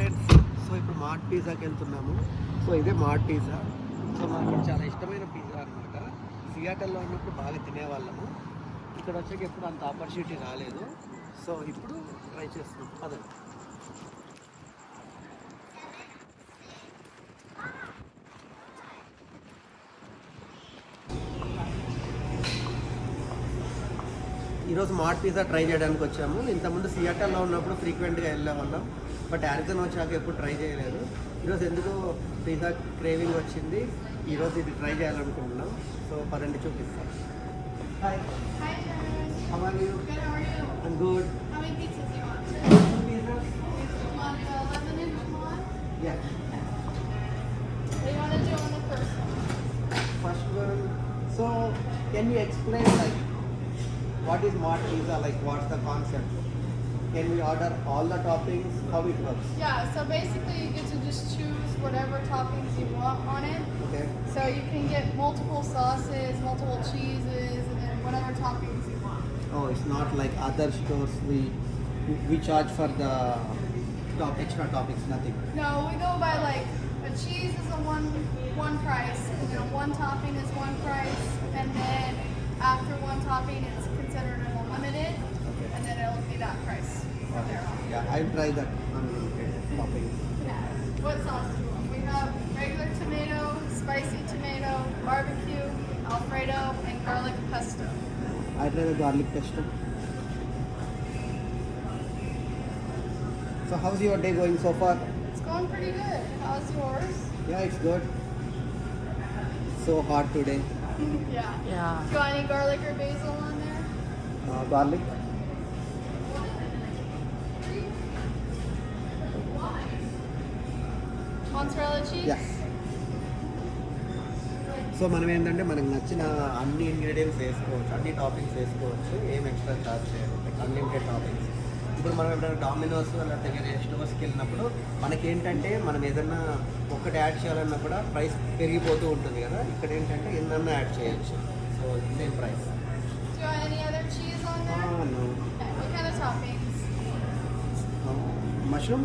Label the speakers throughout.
Speaker 1: Friends, so ఇప్పుడు mart పిజ్జాకి వెళ్తున్నాము. So ఇదే మార్ట్ పిజ్జా. సో నాకు చాలా ఇష్టమైన పిజ్జా అనమాట. సియాటల్లో ఉన్నప్పుడు బాగా తినేవాళ్ళము. ఇక్కడ వచ్చాక ఎప్పుడు అంత ఆపర్చునిటీ రాలేదు. సో ఇప్పుడు ట్రై చేస్తున్నాం. అదే ఈరోజు మార్ట్ పిజ్జా ట్రై చేయడానికి వచ్చాము. ఇంతకుముందు సియాటల్లో ఉన్నప్పుడు ఫ్రీక్వెంట్గా వెళ్ళేవాళ్ళం, బట్ యారిజోనా వచ్చాక ఎప్పుడు ట్రై చేయలేదు. ఈరోజు ఎందుకో పిజ్జా క్రేవింగ్ వచ్చింది. ఈరోజు ఇది ట్రై చేయాలనుకుంటున్నాం. సో పదండి చూపిస్తాం. Hi, how are you?
Speaker 2: Good, how are you?
Speaker 1: I'm good.
Speaker 2: How many pizzas do you want?
Speaker 1: Pizzas?
Speaker 2: You want the lemon one?
Speaker 1: Yeah.
Speaker 2: What do you want to do on the first one?
Speaker 1: First one. So can you explain like what is Mart Pizza? Like what's the concept? Can we order all the toppings? How it works?
Speaker 2: Yeah, so basically you get to just choose whatever toppings you want on it.
Speaker 1: Okay.
Speaker 2: So you can get multiple sauces, multiple cheeses, and then whatever toppings you want.
Speaker 1: Oh, it's not like other stores. We charge for the extra toppings. Nothing.
Speaker 2: No, we go by like a cheese is a one price, and then one topping is one price, and then after one topping it's considered an unlimited,
Speaker 1: Okay.
Speaker 2: and then it'll be that price from there on.
Speaker 1: Yeah, I'll try that unlimited toppings.
Speaker 2: What sauce do you want? We have regular tomato, spicy tomato, barbecue, Alfredo, and garlic pesto.
Speaker 1: I try the garlic pesto. So how's your day going so far?
Speaker 2: It's going pretty good. How's yours?
Speaker 1: Yeah, it's good. So hot today.
Speaker 2: Yeah.
Speaker 3: Yeah.
Speaker 2: Got any garlic or basil on there?
Speaker 1: Garlic.
Speaker 2: Mozzarella cheese?
Speaker 1: Yeah. So మనం ఏంటంటే మనకు నచ్చిన అన్ని ingredients వేసుకోవచ్చు, అన్ని toppings వేసుకోవచ్చు, ఏం extra charge చేయరు. Unlimited toppings. ఇప్పుడు మనం ఎప్పుడైనా డామినోస్ లేకపోతే వేరే స్టోర్స్కి వెళ్ళినప్పుడు మనకేంటంటే మనం ఏదన్నా ఒక్కటి యాడ్ చేయాలన్నా కూడా ప్రైస్ పెరిగిపోతూ ఉంటుంది కదా. ఇక్కడ ఏంటంటే ఎన్నన్నా యాడ్ చేయొచ్చు. So same price.
Speaker 2: Do you want any other cheese on there?
Speaker 1: No.
Speaker 2: Okay. What kind of toppings?
Speaker 1: Mushroom,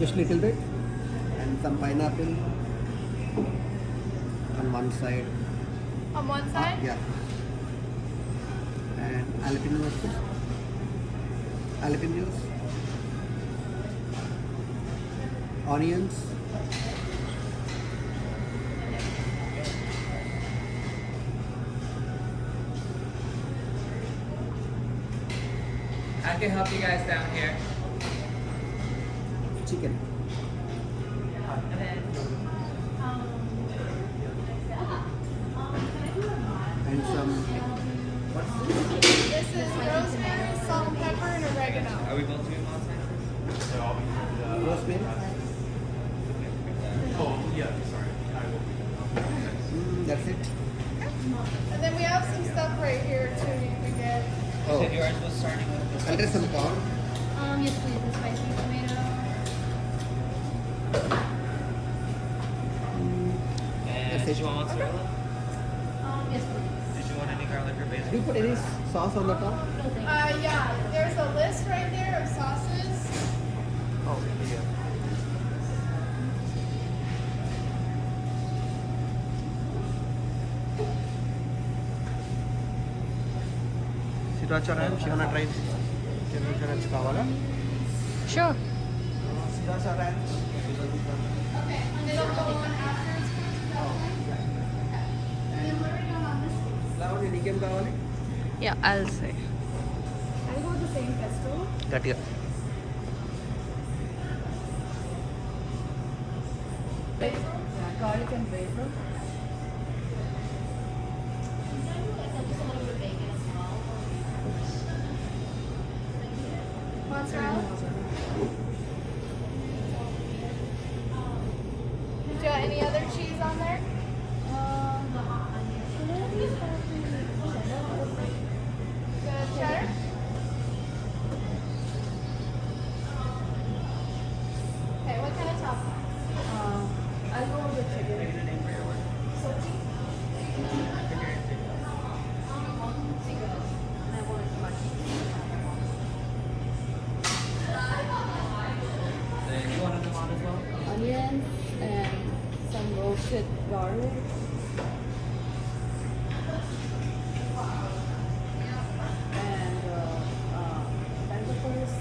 Speaker 1: just little bit, and some pineapple on one side.
Speaker 2: On one side?
Speaker 1: Yeah. And jalapenos, onions,
Speaker 4: I can help you guys down here.
Speaker 1: chicken. And some, what's this?
Speaker 2: This is rosemary, salt and pepper, and oregano.
Speaker 4: Are we both doing Montana?
Speaker 1: Rosemary.
Speaker 5: Oh, yeah, sorry. I will.
Speaker 1: That's it.
Speaker 2: And then we have some stuff right here too you can get.
Speaker 4: You
Speaker 1: Oh,
Speaker 4: said yours was starting with this.
Speaker 1: I'll try some corn.
Speaker 2: Yes, please. The spicy tomato.
Speaker 4: And
Speaker 1: That's
Speaker 4: did
Speaker 1: it.
Speaker 4: you want mozzarella?
Speaker 2: Yes, please.
Speaker 4: Did you want any garlic or basil?
Speaker 1: Do you put any sauce on the top?
Speaker 2: Yeah, there's a list right there of sauces.
Speaker 1: Oh, yeah. Sriracha ranch, you wanna try sriracha ranch kavala?
Speaker 3: Sure.
Speaker 1: Sriracha ranch.
Speaker 2: Okay, and it'll go on after it's cooked. Okay. And then what are we doing on this?
Speaker 1: Lavanya, నీకేం కావాలి?
Speaker 3: Yeah, I'll say.
Speaker 2: I go with the same pesto.
Speaker 1: గట్టిగా.
Speaker 2: Basil.
Speaker 3: Yeah, garlic and basil.
Speaker 2: Mozzarella. Do you want any other cheese on there? The cheddar? Okay, what kind of topping?
Speaker 3: I'll go with chicken. roasted garlic. And peppers.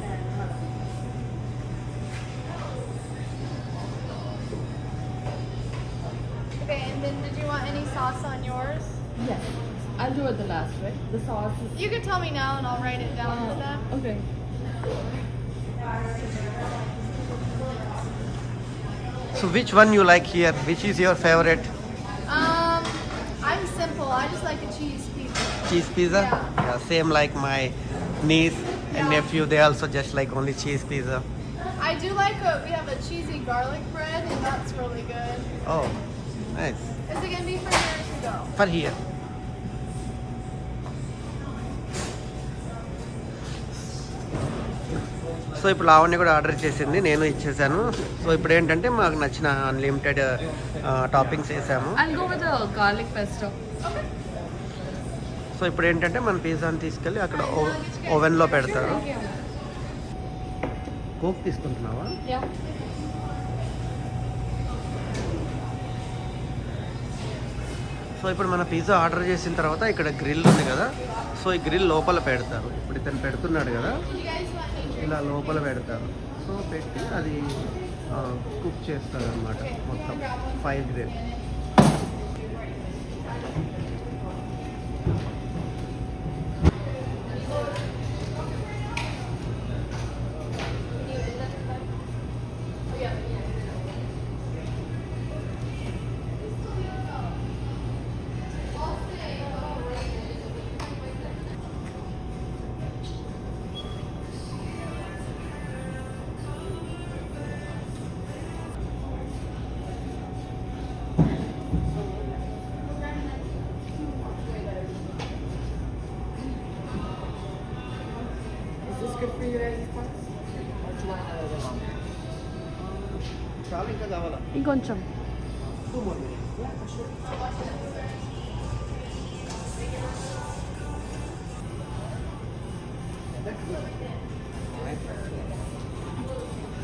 Speaker 3: And
Speaker 2: Okay, and then did you want any sauce on yours?
Speaker 3: yes, I'll do it the last, right? The sauce is.
Speaker 2: You can tell me now and I'll write it down for them.
Speaker 3: Okay.
Speaker 1: So which one you like here? Which is your favorite?
Speaker 2: I'm simple. I just like a cheese pizza.
Speaker 1: Cheese pizza?
Speaker 2: Yeah.
Speaker 1: Yeah, same like my niece and
Speaker 2: Yeah.
Speaker 1: nephew. They also just like only cheese pizza.
Speaker 2: I do like we have a cheesy garlic bread and that's really good.
Speaker 1: Oh, nice.
Speaker 2: Is it gonna be for here to go?
Speaker 1: For here. So ఇప్పుడు లావణ్య కూడా order చేసింది, నేను ఇచ్చేసాను. So ఇప్పుడు ఏంటంటే మాకు నచ్చిన unlimited toppings వేసాము.
Speaker 3: I'll go with the garlic pesto.
Speaker 2: Okay.
Speaker 1: So ఇప్పుడు ఏంటంటే మన పిజ్జాని తీసుకెళ్ళి అక్కడ ఓవెన్లో పెడతారు.
Speaker 3: Thank you.
Speaker 1: కోక్ తీసుకుంటున్నావా?
Speaker 3: Yeah.
Speaker 1: సో ఇప్పుడు మన పిజ్జా ఆర్డర్ చేసిన తర్వాత ఇక్కడ గ్రిల్ ఉంది కదా, సో ఈ గ్రిల్ లోపల పెడతారు. ఇప్పుడు ఇతను పెడుతున్నాడు కదా,
Speaker 2: Do you guys want me to?
Speaker 1: ఇలా లోపల పెడతారు. సో పెట్టి అది కుక్ చేస్తారు అనమాట. మొత్తం 5 grill.
Speaker 4: Is this good for you guys' class? Or do you want another bit longer?
Speaker 1: చాలా ఇంకా కావాలా?
Speaker 3: ఇంకొంచెం.
Speaker 1: 2 more minutes.
Speaker 4: Yeah, for sure.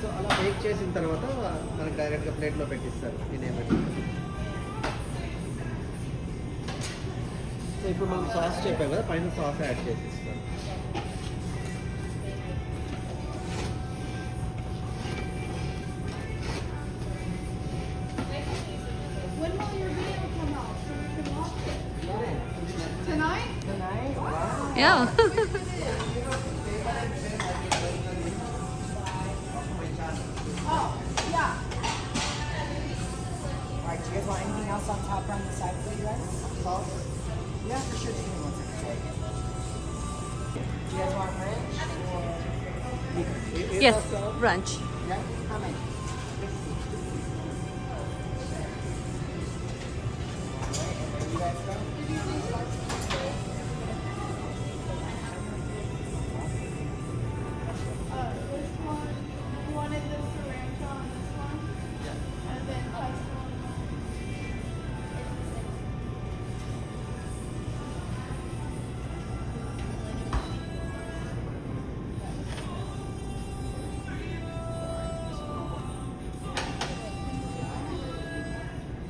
Speaker 1: So అలా బేక్ చేసిన తర్వాత మనకి డైరెక్ట్గా ప్లేట్లో పెట్టిస్తారు తినేమని. సో ఇప్పుడు మనం సాస్ చెప్పాం కదా, పైన సాస్ యాడ్ చేసి ఇస్తారు.
Speaker 2: When will your video come out so we can watch it? Tonight?
Speaker 4: Tonight? Wow.
Speaker 3: Yeah.
Speaker 2: Oh, yeah.
Speaker 4: Alright, do you guys want anything else on top or on the side for you guys? Sauce? Yeah, for sure. Just give me 1 second. Do you guys want ranch or...
Speaker 3: Yes, brunch.
Speaker 4: Yeah? How many? Alright, and you guys go?
Speaker 2: This one, you wanted the sriracha on this one? Yeah. And then pesto on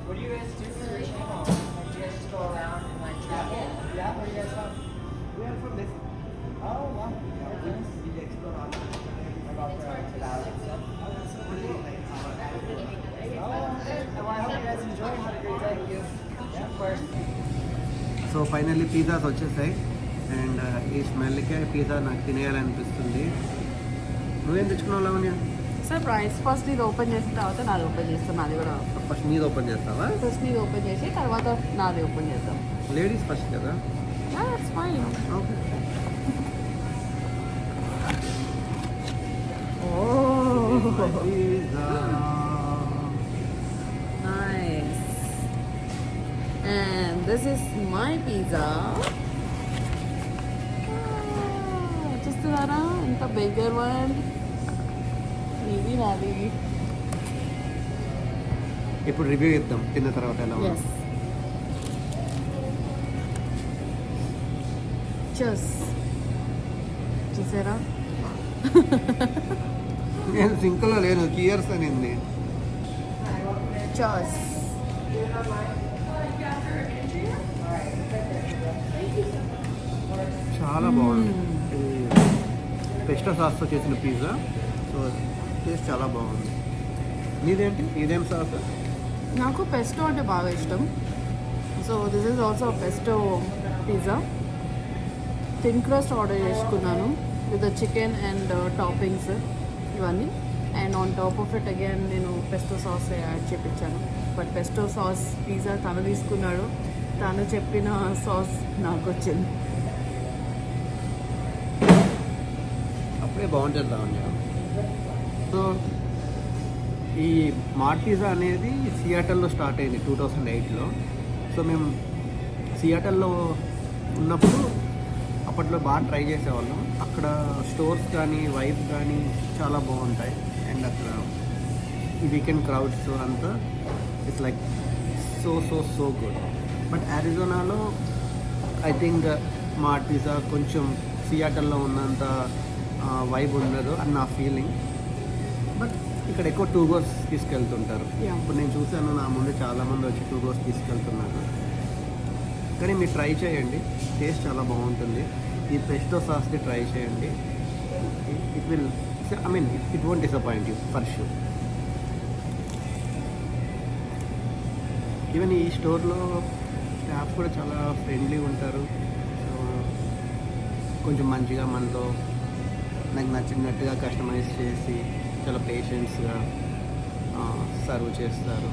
Speaker 4: What do you guys do for your channel? Like, do you guys just go around and like travel? Yeah, where are you guys from?
Speaker 1: We are from this.
Speaker 4: Oh, wow.
Speaker 1: We explore all
Speaker 4: About the valley and stuff. Oh, that's so cool. Oh, okay. Well, I hope you guys enjoy. Have a great day. Yeah, of course.
Speaker 1: So finally pizzas వచ్చేసాయి. And ఈ స్మెల్కే pizza నాకు తినేయాలనిపిస్తుంది. నువ్వేం తెచ్చుకున్నావు Lavanya?
Speaker 3: Surprise. First ఇది open చేసిన తర్వాత నాది open చేస్తాం. నాది కూడా
Speaker 1: ఫస్ట్ నీది ఓపెన్ చేస్తావా?
Speaker 3: ఫస్ట్ నీది ఓపెన్ చేసి తర్వాత నాది ఓపెన్ చేద్దాం.
Speaker 1: లేడీస్ ఫస్ట్ కదా.
Speaker 3: That's fine.
Speaker 1: Okay.
Speaker 3: Oh,
Speaker 1: pizza.
Speaker 3: nice. And this is my pizza. చూస్తున్నారా ఎంత బిగ్గర్ వన్. ఇది నాది.
Speaker 1: ఇప్పుడు రివ్యూ ఇద్దాం తిన్న తర్వాత ఎలా ఉంది.
Speaker 3: Yes. Cheers. చూసారా
Speaker 1: నేను సింక్లో లేను, కియర్స్ అనింది.
Speaker 3: చాస్.
Speaker 1: చాలా బాగుంది. పెస్టో సాస్తో చేసిన పిజ్జా, సో టేస్ట్ చాలా బాగుంది. నీదేంటి, ఇదేం సాస్?
Speaker 3: నాకు పెస్టో అంటే బాగా ఇష్టం. So this is also pesto pizza. Thin crust order చేసుకున్నాను విత్ చికెన్ అండ్ టాపింగ్స్ ఇవన్నీ. And on top of it again నేను పెస్టో సాస్ యాడ్ చేయించాను. బట్ పెస్టో సాస్ పిజ్జా తను తీసుకున్నాడు, తను చెప్పిన సాస్ నాకు వచ్చింది.
Speaker 1: అప్పుడే బాగుంటుంది లావణ్య. సో ఈ మార్ట్ పిజ్జా అనేది సియాటల్లో స్టార్ట్ అయింది 2008లో. సో మేము సియాటల్లో ఉన్నప్పుడు అప్పట్లో బాగా ట్రై చేసేవాళ్ళం. అక్కడ స్టోర్స్ కానీ వైబ్ కానీ చాలా బాగుంటాయి. అండ్ అక్కడ ఈ వీకెండ్ క్రౌడ్స్ అంతా it's like so good. But అరిజోనాలో ఐ థింక్ మార్ట్ పిజ్జా కొంచెం సియాటల్లో ఉన్నంత వైబ్ ఉండదు అని నా ఫీలింగ్. బట్ ఇక్కడ ఎక్కువ టూ గోర్స్ తీసుకెళ్తుంటారు.
Speaker 3: Yeah.
Speaker 1: ఇప్పుడు నేను చూసాను, నా ముందు చాలామంది వచ్చి టూ గోర్స్ తీసుకెళ్తున్నారు. కానీ మీరు ట్రై చేయండి, టేస్ట్ చాలా బాగుంటుంది. ఈ పెస్టో సాస్ని ట్రై చేయండి. It will, I mean it won't disappoint you for sure. Even ఈ స్టోర్లో స్టాఫ్ కూడా చాలా ఫ్రెండ్లీ ఉంటారు. సో కొంచెం మంచిగా మనతో నాకు నచ్చినట్టుగా కస్టమైజ్ చేసి చాలా పేషెన్స్గా సర్వ్ చేస్తారు.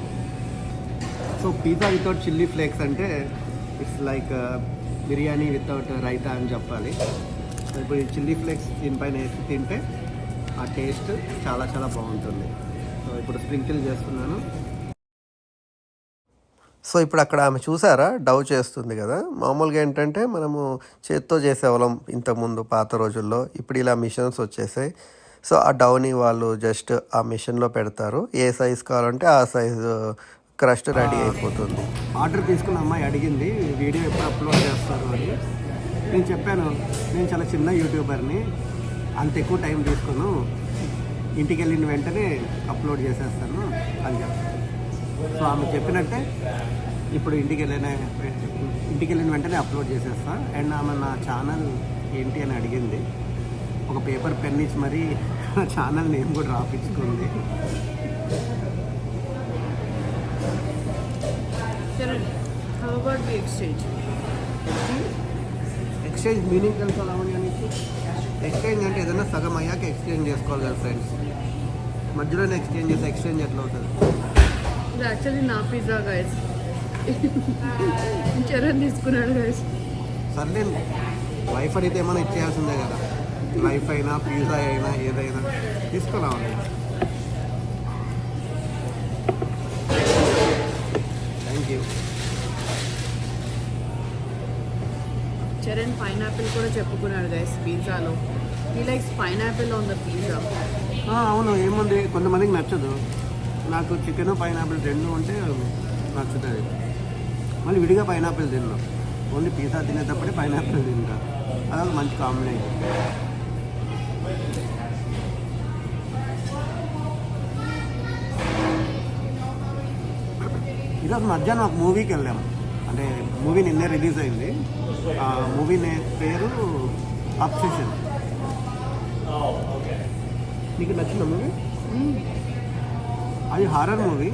Speaker 1: So pizza without chilli flakes అంటే it's like biryani without raita అని చెప్పాలి. సో ఇప్పుడు ఈ చిల్లీ ఫ్లేక్స్ దీనిపైన వేసి తింటే ఆ టేస్ట్ చాలా చాలా బాగుంటుంది. సో ఇప్పుడు స్ప్రింకిల్ చేస్తున్నాను. సో ఇప్పుడు అక్కడ ఆమె చూసారా, డవ్ చేస్తుంది కదా. మామూలుగా ఏంటంటే మనము చేత్తో చేసేవాళ్ళం ఇంతకుముందు పాత రోజుల్లో. ఇప్పుడు ఇలా మిషన్స్ వచ్చేసాయి. సో ఆ డవ్ని వాళ్ళు జస్ట్ ఆ మిషన్లో పెడతారు. ఏ సైజ్ కావాలంటే ఆ సైజు క్రస్ట్ రెడీ అయిపోతుంది. ఆర్డర్ తీసుకున్న అమ్మాయి అడిగింది వీడియో ఎప్పుడు అప్లోడ్ చేస్తారు అని. నేను చెప్పాను, నేను చాలా చిన్న యూట్యూబర్ని, అంత ఎక్కువ టైం తీసుకున్నాను, ఇంటికి వెళ్ళిన వెంటనే అప్లోడ్ చేసేస్తాను అని చెప్పాను. సో ఆమె చెప్పినట్టే ఇప్పుడు ఇంటికి వెళ్ళిన వెంటనే అప్లోడ్ చేసేస్తా. అండ్ ఆమె నా ఛానల్ ఏంటి అని అడిగింది. ఒక పేపర్ పెన్ ఇచ్చి మరీ నా ఛానల్ నేమ్ కూడా రాపించుకుంది.
Speaker 3: How about the exchange?
Speaker 1: Exchange meaning తెలుసు అలావని నీకు? ఎక్స్చేంజ్ అంటే ఏదైనా సగం అయ్యాక ఎక్స్చేంజ్ చేసుకోవాలి కదా ఫ్రెండ్స్. మధ్యలోనే ఎక్స్చేంజ్ చేస్తే ఎక్స్చేంజ్ ఎట్లా అవుతుంది?
Speaker 3: ఇది యాక్చువల్లీ నా పిజ్జా గైస్. చరణ్ తీసుకున్నాడు గైస్.
Speaker 1: సర్లే, వైఫ్ అడిగితే ఏమైనా ఇచ్చేయాల్సిందే కదా. లైఫ్ అయినా పిజ్జా అయినా ఏదైనా తీసుకురావాలి. Thank you.
Speaker 3: చరణ్ పైనాపిల్ కూడా చెప్పుకున్నాడు గైస్ పిజ్జాలో. He likes pineapple on the pizza.
Speaker 1: అవును, ఏముంది, కొంతమందికి నచ్చదు. నాకు చికెన్ పైనాపిల్ రెండు ఉంటే నచ్చుతుంది. మళ్ళీ విడిగా పైనాపిల్ తిన్నాం, ఓన్లీ పిజ్జా తినేటప్పుడే పైనాపిల్ తింటా. అదొక మంచి కాంబినేషన్. ఈరోజు మధ్యాహ్నం ఒక మూవీకి వెళ్ళాము. అంటే మూవీ నిన్నే రిలీజ్ అయింది. ఆ మూవీ పేరు అబ్సెషన్. నీకు నచ్చిన మూవీ? అది horror movie,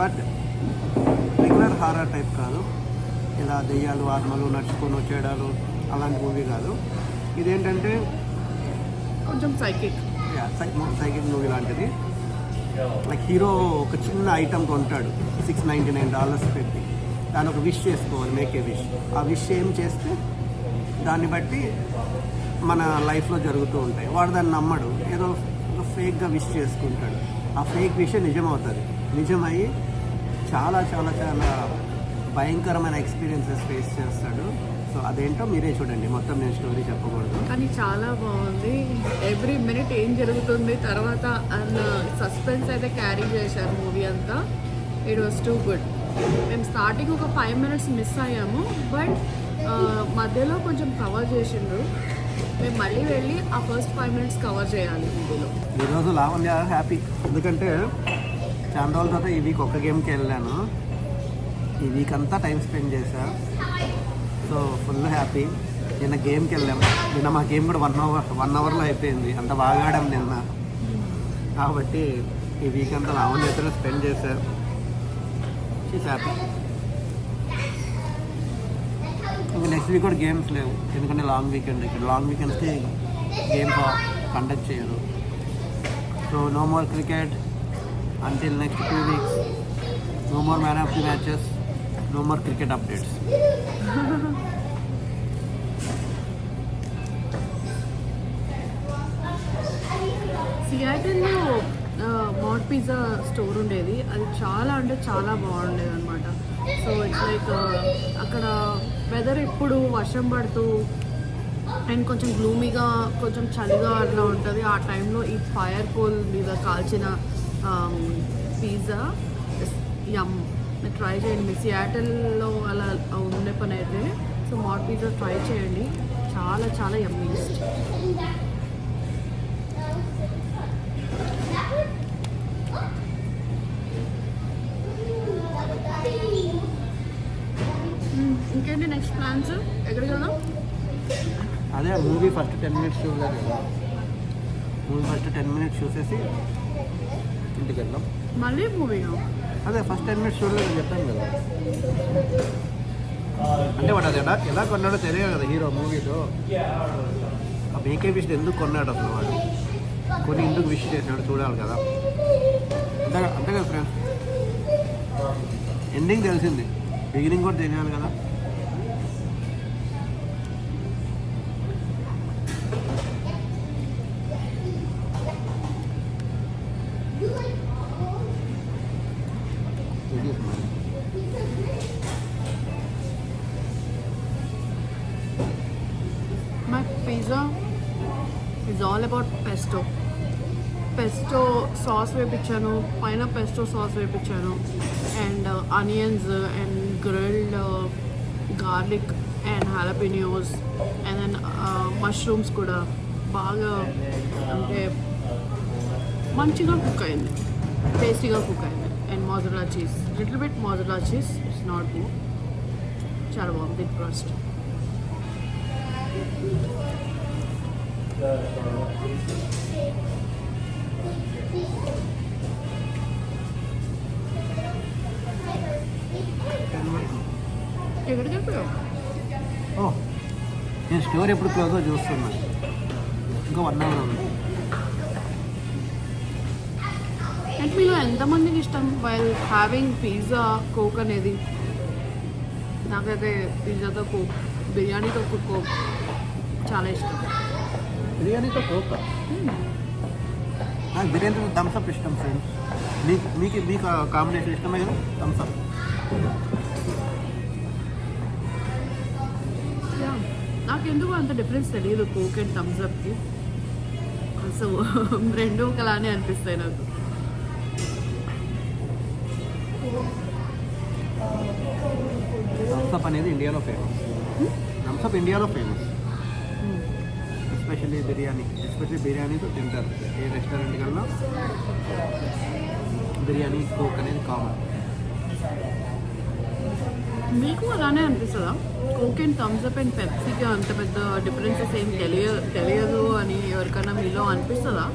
Speaker 1: but regular horror type కాదు. ఇలా దెయ్యాలు ఆత్మలు నడుచుకొని వచ్చేయడాలు అలాంటి మూవీ కాదు. ఇదేంటంటే
Speaker 3: కొంచెం సైకిక్
Speaker 1: మూవీ లాంటిది. లైక్ హీరో ఒక చిన్న ఐటమ్ కొంటాడు $699 పెట్టి. దాన్ని ఒక విష్ చేసుకోవాలి, మేక్ ఏ విష్. ఆ విష్ ఏం చేస్తే దాన్ని బట్టి మన లైఫ్లో జరుగుతూ ఉంటాయి. వాడు దాన్ని నమ్మడు, ఏదో ఒక ఫేక్గా విష్ చేసుకుంటాడు. ఆ ఫేక్ విష్ నిజమవుతుంది. నిజమయ్యి చాలా చాలా చాలా భయంకరమైన ఎక్స్పీరియన్సెస్ ఫేస్ చేస్తాడు. సో అదేంటో మీరే చూడండి, మొత్తం నేను స్టోరీ చెప్పకూడదు.
Speaker 3: కానీ చాలా బాగుంది. ఎవ్రీ మినిట్ ఏం జరుగుతుంది తర్వాత అన్న సస్పెన్స్ అయితే క్యారీ చేశారు మూవీ అంతా. It was too good. మేము స్టార్టింగ్ ఒక 5 minutes మిస్ అయ్యాము, బట్ మధ్యలో కొంచెం కవర్ చేసిండ్రు. మేము మళ్ళీ వెళ్ళి ఆ ఫస్ట్ 5 minutes కవర్ చేయాలి మూవీలో.
Speaker 1: ఈరోజు లావణ్య హ్యాపీ, ఎందుకంటే చాలా రోజుల తర్వాత ఈ వీక్ ఒక్క గేమ్కి వెళ్ళాను. ఈ వీక్ అంతా టైం స్పెండ్ చేశా, సో ఫుల్ హ్యాపీ. నిన్న గేమ్కి వెళ్ళాము. నిన్న మా గేమ్ కూడా 1 అవర్లో అయిపోయింది. అంత బాగా ఆడాం నిన్న. కాబట్టి ఈ వీక్ అంతా లావణ్యతో స్పెండ్ చేశా. She's happy. ఇంకా నెక్స్ట్ వీక్ కూడా గేమ్స్ లేవు, ఎందుకంటే లాంగ్ వీకెండ్. ఇక్కడ లాంగ్ వీకెండ్స్కి గేమ్స్ కండక్ట్ చేయరు. So no more cricket until next 2 weeks. No more man of the matches, no more cricket updates.
Speaker 3: సియాటిల్లో మాడ్ పిజ్జా స్టోర్ ఉండేది. అది చాలా అంటే చాలా బాగుండేది అనమాట. సో ఇట్స్ లైక్ అక్కడ వెదర్ ఎప్పుడు వర్షం పడుతూ అండ్ కొంచెం గ్లూమీగా, కొంచెం చలిగా అట్లా ఉంటుంది. ఆ టైంలో ఈ ఫైర్ కోల్ మీద కాల్చిన పిజ్జా యమ్ ట్రై చేయండి. సియాటిల్లో అలా ఉండే పని అయితే సో మాడ్ పిజ్జా ట్రై చేయండి, చాలా చాలా యమ్మీస్ట్. ఇంకేంటి నెక్స్ట్ ప్లాన్స్? ఎక్కడికి వెళ్దాం?
Speaker 1: అదే మూవీ ఫస్ట్ 10 minutes చూడలేదు కదా, మూవీ ఫస్ట్ 10 minutes చూసేసి ఇంటికి వెళ్దాం.
Speaker 3: మళ్ళీ మూవీగా?
Speaker 1: అదే ఫస్ట్ 10 minutes చూడలేదు చెప్పాను కదా. అంటే వాడు అది ఎలా కొన్నాడో తెలియదు కదా హీరో మూవీలో. ఆ మేకే విష్ ఎందుకు కొన్నాడు అసలు వాడు, కొని ఎందుకు విష్ చేసినాడు చూడాలి కదా. అంతే కదా ఫ్రెండ్స్, ఎండింగ్ తెలిసింది, బిగినింగ్ కూడా తెలియాలి కదా.
Speaker 3: My pizza is all about pesto. Pesto sauce వేపించాను, పైన pesto sauce వేపించాను, and onions and grilled garlic and jalapenos and then mushrooms కూడా బాగా అంటే మంచిగా కుక్ అయింది, టేస్టీగా కుక్ అయింది. And mozzarella cheese, little bit mozzarella cheese, it's not more. చాలా బాగుంది క్రస్ట్. ఎక్కడికి వెళ్ళిపోయావు?
Speaker 1: ఓ, నేను స్టోర్ ఎప్పుడు క్లోజ్గా చూస్తున్నా, ఇంకా 1 hour ఉంది.
Speaker 3: అండ్ మీలో ఎంతమందికి ఇష్టం వైల్ హ్యావింగ్ పిజ్జా కోక్ అనేది? నాకైతే పిజ్జాతో కోక్, బిర్యానీతో కోక్ చాలా ఇష్టం.
Speaker 1: బిర్యానీతో కోక్? నాకు బిర్యానీతో థమ్స్అప్ ఇష్టం ఫ్రెండ్స్. మీకు కాంబినేషన్ ఇష్టమే కదా థమ్స్అప్.
Speaker 3: నాకెందుకు అంత డిఫరెన్స్ తెలియదు కోక్ అండ్ థమ్స్అప్కి. సో రెండు ఒకలానే అనిపిస్తాయి నాకు.
Speaker 1: థమ్స్అప్ అనేది ఇండియాలో ఫేమస్. థమ్స్అప్ ఇండియాలో ఫేమస్, ఎస్పెషల్లీ బిర్యానీతో తింటారు. ఏ రెస్టారెంట్ కన్నా బిర్యానీ కోక్ అనేది కామన్.
Speaker 3: మీకు అలానే అనిపిస్తుందా? కోక్ అండ్ థమ్స్అప్ అండ్ పెప్సీకి అంత పెద్ద డిఫరెన్సెస్ ఏం తెలియదు అని ఎవరికైనా మీలో అనిపిస్తుందా?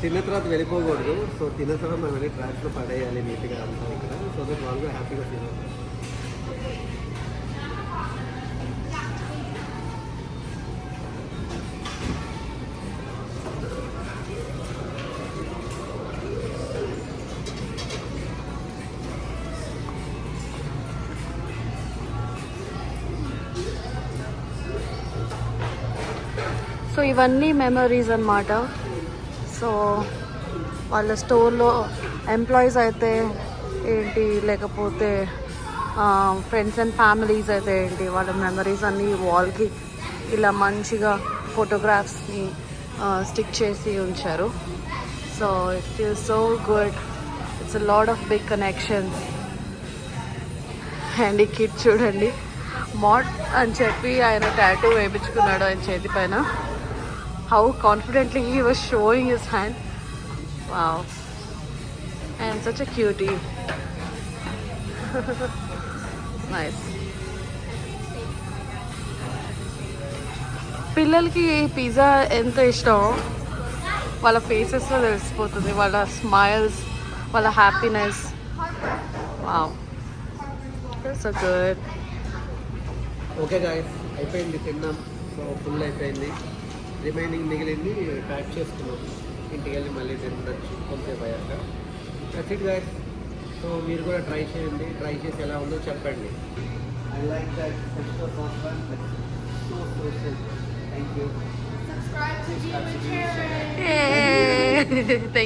Speaker 1: తిన్న తర్వాత వెళ్ళిపోకూడదు. సో తిన్న తర్వాత మనం వెళ్ళి ట్రాక్స్లో పడేయాలి నీట్గా అంతా ఇక్కడ, సో దట్ వాళ్ళు కూడా హ్యాపీగా ఫీల్ అవుతారు.
Speaker 3: సో ఇవన్నీ మెమరీస్ అన్నమాట. సో వాళ్ళ స్టోర్లో ఎంప్లాయీస్ అయితే ఏంటి, లేకపోతే ఫ్రెండ్స్ అండ్ ఫ్యామిలీస్ అయితే ఏంటి, వాళ్ళ మెమరీస్ అన్నీ వాల్కి ఇలా మంచిగా ఫోటోగ్రాఫ్స్ని స్టిక్ చేసి ఉంచారు. So it feels so good it's a lot of big connections. And ఈ కిడ్ చూడండి, మాడ్ అని చెప్పి ఆయన టాటూ వేయించుకున్నాడు ఆయన చేతి పైన. How confidently he was showing his hand. Wow, and such a cutie. Nice. పిల్లలకి పిజ్జా ఎంత ఇష్టమో వాళ్ళ ఫేసెస్లో తెలిసిపోతుంది, వాళ్ళ స్మైల్స్, వాళ్ళ happiness. Wow, so good.
Speaker 1: Okay guys, అయిపోయింది, తిన్నాం. సో ఫుల్ అయిపోయింది. రిమైనింగ్ మిగిలింది ప్యాక్ చేసుకున్నాం. ఇంటికి వెళ్ళి మళ్ళీ తినచ్చు కొంతసేపు అయ్యాక. That's it guys. సో మీరు కూడా ట్రై చేయండి. ట్రై చేసి ఎలా ఉందో చెప్పండి. I like that thank you.
Speaker 2: Subscribe to Gila Cherry.
Speaker 3: Yay!